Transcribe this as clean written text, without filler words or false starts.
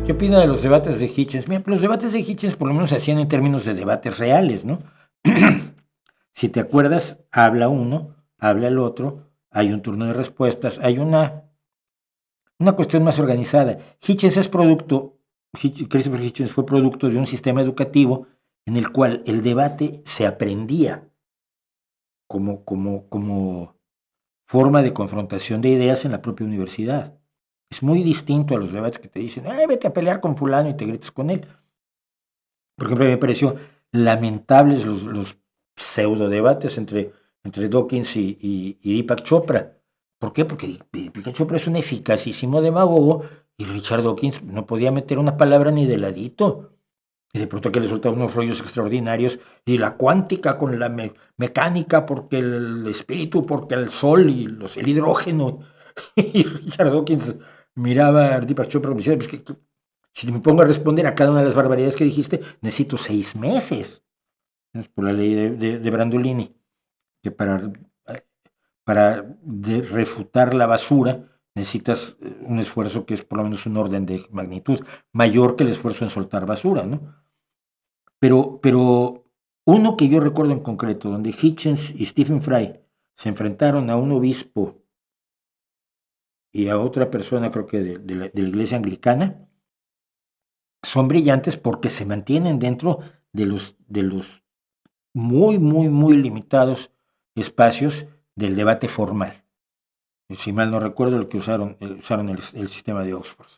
¿Qué opina de los debates de Hitchens? Mira, pues los debates de Hitchens por lo menos se hacían en términos de debates reales, ¿no? Si te acuerdas, habla uno, habla el otro, hay un turno de respuestas, hay una cuestión más organizada. Hitchens es producto, Christopher Hitchens fue producto de un sistema educativo en el cual el debate se aprendía como forma de confrontación de ideas en la propia universidad. Es muy distinto a los debates que te dicen, vete a pelear con fulano y te grites con él. Por ejemplo, me pareció lamentables los pseudo debates entre Dawkins y Deepak Chopra. ¿Por qué? Porque Deepak Chopra es un eficacísimo demagogo y Richard Dawkins no podía meter una palabra ni de ladito. Y de pronto que le soltaba unos rollos extraordinarios y la cuántica con la mecánica, porque el espíritu, porque el sol y el hidrógeno. Y Richard Dawkins miraba a Deepak Chopra y me decía, pues, si me pongo a responder a cada una de las barbaridades que dijiste, necesito 6 meses. Es por la ley de Brandolini, que para refutar la basura necesitas un esfuerzo que es por lo menos un orden de magnitud mayor que el esfuerzo en soltar basura, ¿no? Pero uno que yo recuerdo en concreto, donde Hitchens y Stephen Fry se enfrentaron a un obispo y a otra persona, creo que de la iglesia anglicana, son brillantes porque se mantienen dentro de los muy, muy, muy limitados espacios del debate formal. Si mal no recuerdo, el que usaron el sistema de Oxford.